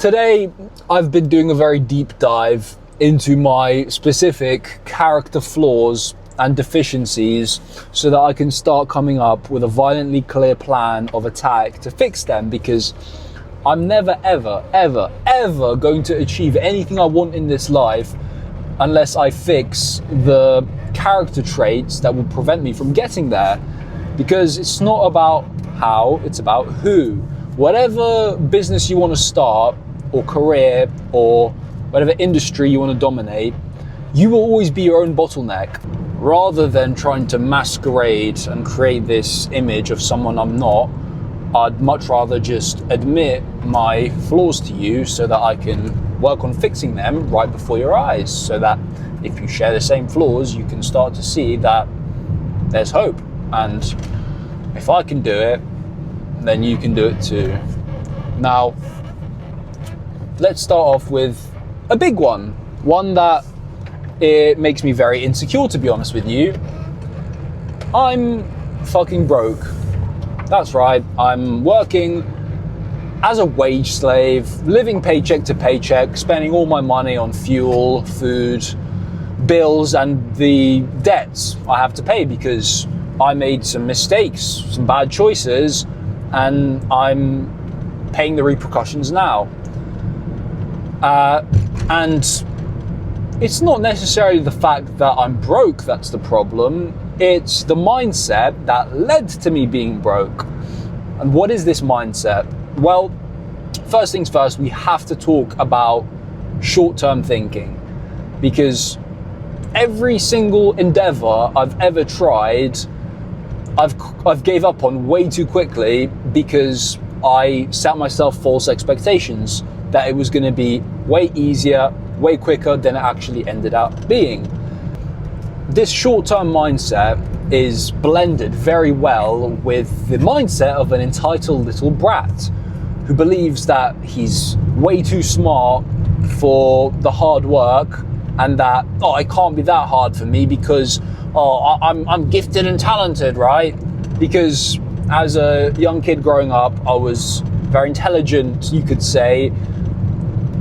Today, I've been doing a very deep dive into my specific character flaws and deficiencies so that I can start coming up with a violently clear plan of attack to fix them, because I'm never, ever, ever, ever going to achieve anything I want in this life unless I fix the character traits that will prevent me from getting there. Because it's not about how, it's about who. Whatever business you want to start, or career, or whatever industry you want to dominate, you will always be your own bottleneck. Rather than trying to masquerade and create this image of someone I'm not, I'd much rather just admit my flaws to you so that I can work on fixing them right before your eyes, so that if you share the same flaws, you can start to see that there's hope. And if I can do it, then you can do it too. Now, let's start off with a big one that it makes me very insecure, to be honest with you. I'm fucking broke. That's right, I'm working as a wage slave, living paycheck to paycheck, spending all my money on fuel, food, bills, and the debts I have to pay because I made some mistakes, some bad choices, and I'm paying the repercussions now. And it's not necessarily the fact that I'm broke that's the problem, it's the mindset that led to me being broke. And what is this mindset? Well, first things first, we have to talk about short-term thinking, because every single endeavor I've ever tried, I've gave up on way too quickly because I set myself false expectations that it was going to be way easier, way quicker than it actually ended up being. This short-term mindset is blended very well with the mindset of an entitled little brat who believes that he's way too smart for the hard work, and that, it can't be that hard for me because I'm gifted and talented, right? Because as a young kid growing up, I was very intelligent, you could say,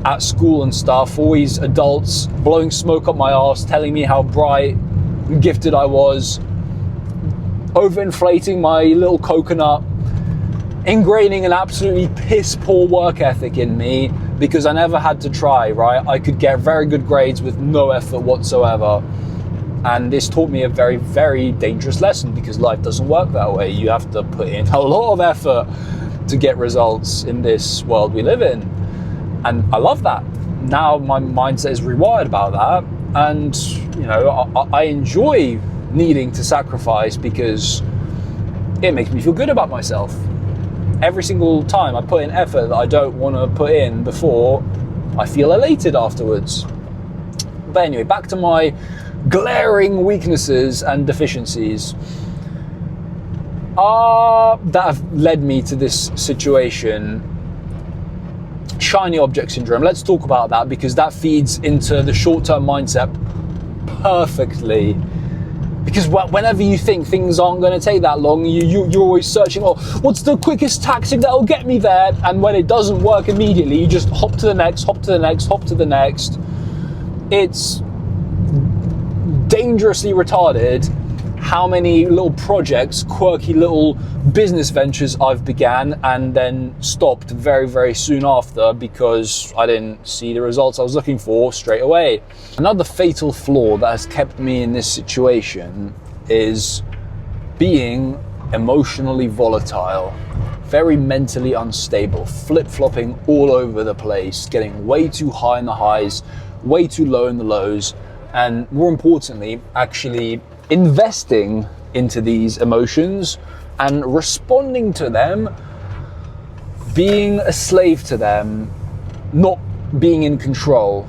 at school and stuff. Always adults blowing smoke up my arse, telling me how bright and gifted I was, overinflating my little coconut, ingraining an absolutely piss poor work ethic in me because I never had to try, right? I could get very good grades with no effort whatsoever. And this taught me a very, very dangerous lesson, because life doesn't work that way. You have to put in a lot of effort to get results in this world we live in. And I love that. Now my mindset is rewired about that. And, I enjoy needing to sacrifice because it makes me feel good about myself. Every single time I put in effort that I don't want to put in before, I feel elated afterwards. But anyway, back to my glaring weaknesses and deficiencies that have led me to this situation. Shiny object syndrome. Let's talk about that, because that feeds into the short-term mindset perfectly. Because whenever you think things aren't going to take that long, you're always searching, what's the quickest tactic that will get me there? And when it doesn't work immediately, you just hop to the next, hop to the next, hop to the next. It's dangerously retarded how many little projects, quirky little business ventures I've began and then stopped very, very soon after because I didn't see the results I was looking for straight away. Another fatal flaw that has kept me in this situation is being emotionally volatile, very mentally unstable, flip-flopping all over the place, getting way too high in the highs, way too low in the lows, and more importantly, actually investing into these emotions and responding to them, being a slave to them, not being in control.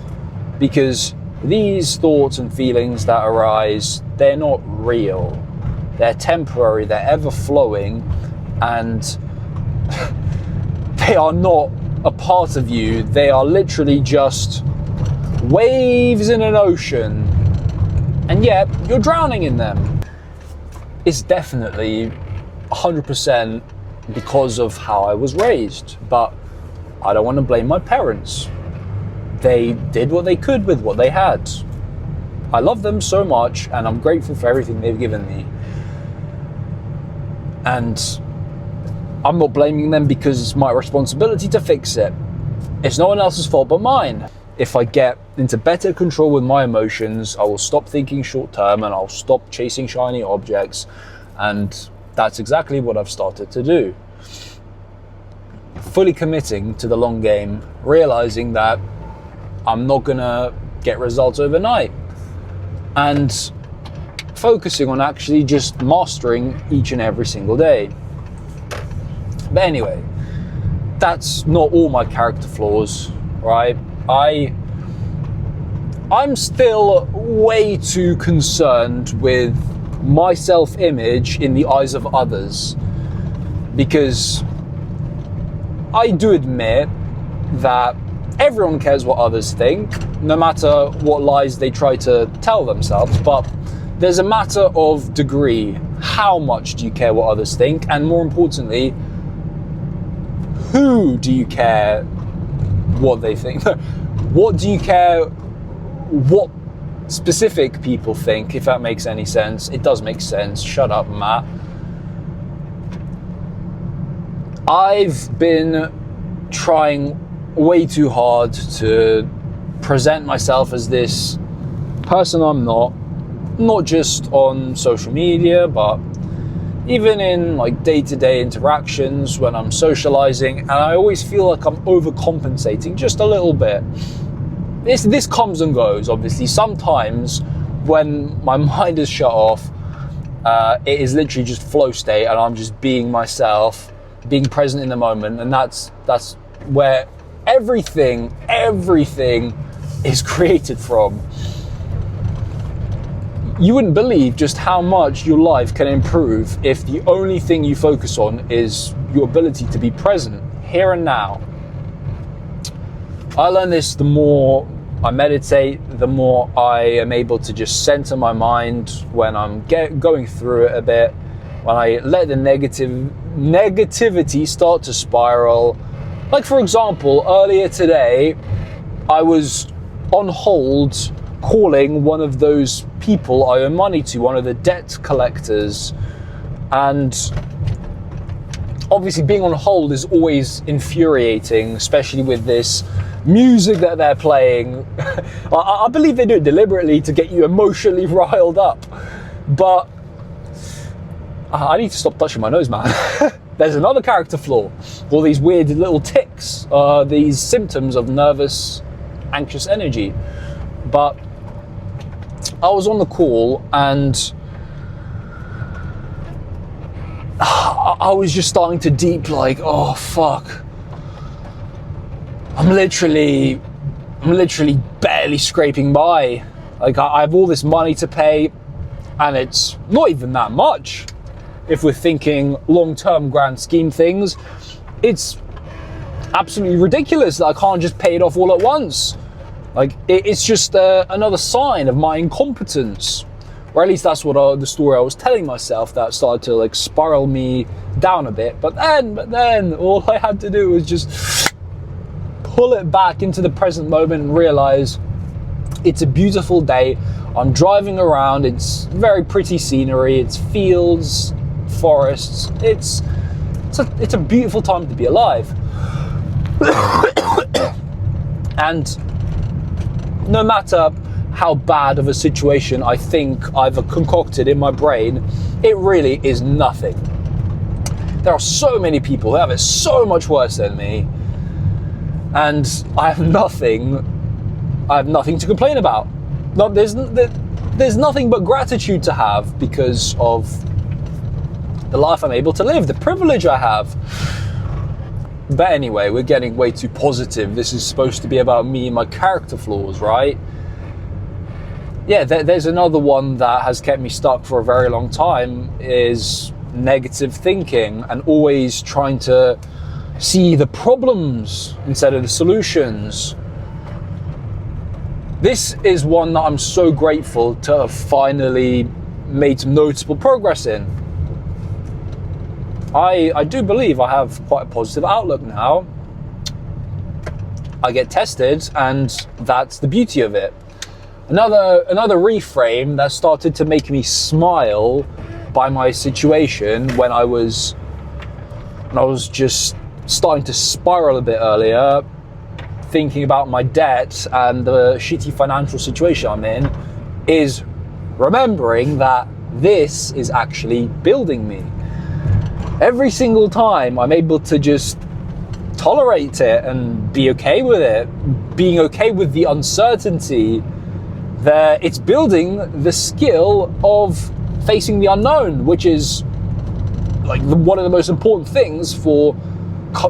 Because these thoughts and feelings that arise, they're not real. They're temporary, they're ever flowing, and they are not a part of you. They are literally just waves in an ocean, and yet you're drowning in them. It's definitely 100% because of how I was raised, but I don't want to blame my parents. They did what they could with what they had. I love them so much, and I'm grateful for everything they've given me. And I'm not blaming them because it's my responsibility to fix it. It's no one else's fault but mine. If I get into better control with my emotions, I will stop thinking short term and I'll stop chasing shiny objects. And that's exactly what I've started to do. Fully committing to the long game, realizing that I'm not gonna get results overnight, and focusing on actually just mastering each and every single day. But anyway, that's not all my character flaws, right? I'm still way too concerned with my self-image in the eyes of others, because I do admit that everyone cares what others think, no matter what lies they try to tell themselves, but there's a matter of degree. How much do you care what others think? And more importantly, who do you care what they think? What do you care what specific people think, if that makes any sense? It does make sense. Shut up, Matt. I've been trying way too hard to present myself as this person I'm not just on social media, but even in like day-to-day interactions when I'm socializing, and I always feel like I'm overcompensating just a little bit. This comes and goes, obviously. Sometimes when my mind is shut off, it is literally just flow state and I'm just being myself, being present in the moment, and that's where everything is created from. You wouldn't believe just how much your life can improve if the only thing you focus on is your ability to be present here and now. I learn this the more I meditate, the more I am able to just center my mind when I'm going through it a bit, when I let the negativity start to spiral. Like, for example, earlier today, I was on hold calling one of those people I owe money to, one of the debt collectors. And obviously being on hold is always infuriating, especially with this music that they're playing. I believe they do it deliberately to get you emotionally riled up. But I need to stop touching my nose, man. There's another character flaw. All these weird little tics, these symptoms of nervous, anxious energy. But I was on the call and I was just starting to deep like, oh fuck. I'm literally barely scraping by. Like, I have all this money to pay and it's not even that much. If we're thinking long-term grand scheme things, it's absolutely ridiculous that I can't just pay it off all at once. Like, it's just another sign of my incompetence. Or at least that's what the story I was telling myself that started to like spiral me down a bit. But then all I had to do was just pull it back into the present moment and realize it's a beautiful day. I'm driving around, it's very pretty scenery, it's fields, forests, it's a beautiful time to be alive. And no matter how bad of a situation I think I've concocted in my brain, it really is nothing. There are so many people who have it so much worse than me, and I have nothing to complain about. No, there's nothing but gratitude to have because of the life I'm able to live, the privilege I have. But anyway, we're getting way too positive. This is supposed to be about me and my character flaws, right? Yeah, there's another one that has kept me stuck for a very long time, is negative thinking and always trying to see the problems instead of the solutions. This is one that I'm so grateful to have finally made some noticeable progress in. I do believe I have quite a positive outlook now. I get tested, and that's the beauty of it. Another reframe that started to make me smile by my situation when I was just starting to spiral a bit earlier, thinking about my debt and the shitty financial situation I'm in, is remembering that this is actually building me. Every single time I'm able to just tolerate it and be okay with it, being okay with the uncertainty, that it's building the skill of facing the unknown, which is like one of the most important things for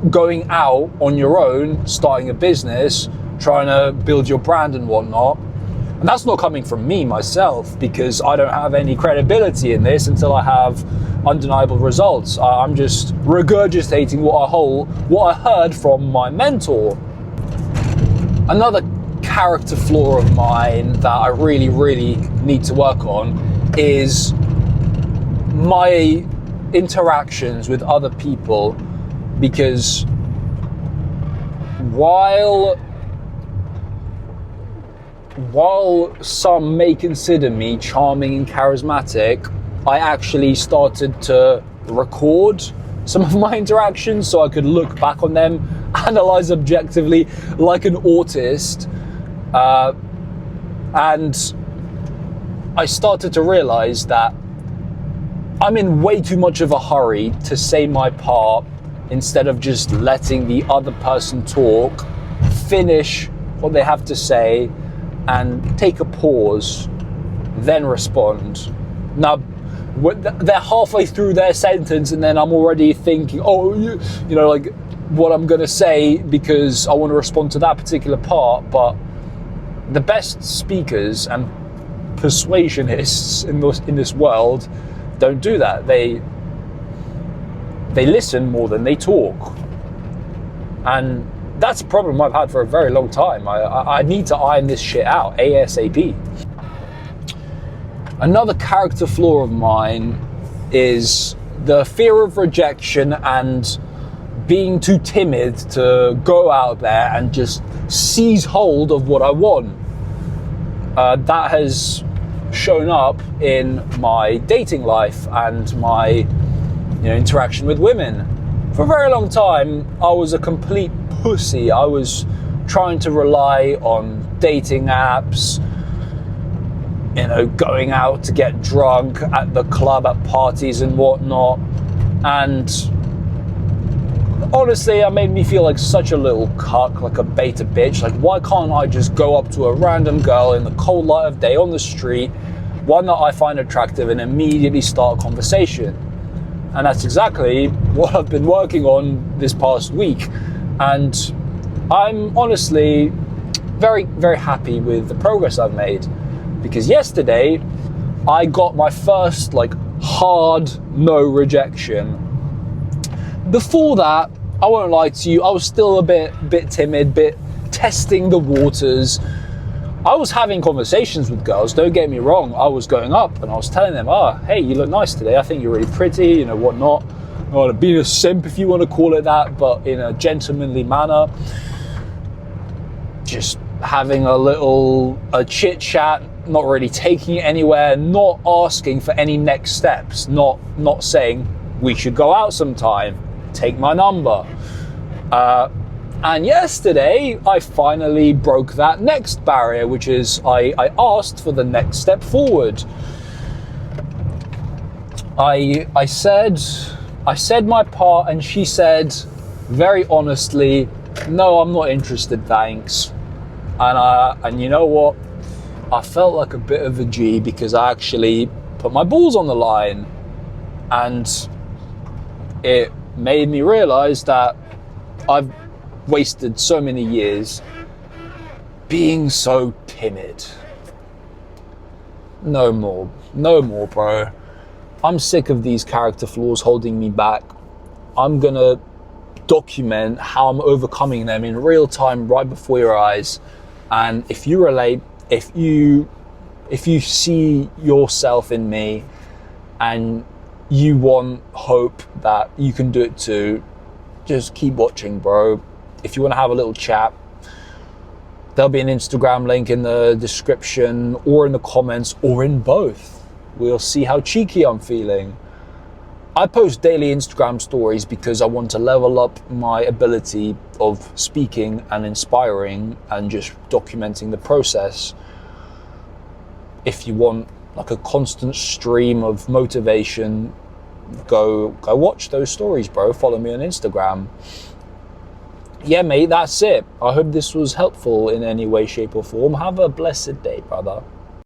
going out on your own, starting a business, trying to build your brand and whatnot. And that's not coming from me myself, because I don't have any credibility in this until I have undeniable results. I'm just regurgitating what I heard from my mentor. Another character flaw of mine that I really, really need to work on is my interactions with other people, because while some may consider me charming and charismatic, I actually started to record some of my interactions so I could look back on them, analyze objectively like an autist, and I started to realize that I'm in way too much of a hurry to say my part instead of just letting the other person talk, finish what they have to say, and take a pause, then respond. Now, they're halfway through their sentence and then I'm already thinking, like what I'm going to say, because I want to respond to that particular part. But the best speakers and persuasionists in this world don't do that. They listen more than they talk. And that's a problem I've had for a very long time. I need to iron this shit out ASAP. Another character flaw of mine is the fear of rejection and being too timid to go out there and just seize hold of what I want. That has shown up in my dating life and my interaction with women. For a very long time, I was a complete pussy. I was trying to rely on dating apps, going out to get drunk at the club, at parties and whatnot. And honestly, it made me feel like such a little cuck, like a beta bitch. Like, why can't I just go up to a random girl in the cold light of day on the street, one that I find attractive, and immediately start a conversation? And that's exactly what I've been working on this past week. And I'm honestly very, very happy with the progress I've made. Because yesterday, I got my first hard no rejection. Before that, I won't lie to you, I was still a bit timid, bit testing the waters. I was having conversations with girls, don't get me wrong. I was going up and I was telling them, hey, you look nice today. I think you're really pretty, whatnot. I want to be a simp, if you want to call it that, but in a gentlemanly manner. Just having a chit chat, not really taking it anywhere, not asking for any next steps, not saying we should go out sometime, take my number. And yesterday, I finally broke that next barrier, which is I asked for the next step forward. I said my part, and she said very honestly, no, I'm not interested, thanks. And you know what? I felt like a bit of a G, because I actually put my balls on the line, and it made me realize that I've wasted so many years being so timid. No more, bro. I'm sick of these character flaws holding me back. I'm gonna document how I'm overcoming them in real time, right before your eyes. And if you relate, if you see yourself in me and you want hope that you can do it too, just keep watching, bro. If you want to have a little chat, There'll be an Instagram link in the description or in the comments or in both. We'll see how cheeky I'm feeling. I post daily Instagram stories because I want to level up my ability of speaking and inspiring and just documenting the process. If you want like a constant stream of motivation, go watch those stories, bro. Follow me on Instagram. Yeah, mate, that's it. I hope this was helpful in any way, shape or form. Have a blessed day, brother.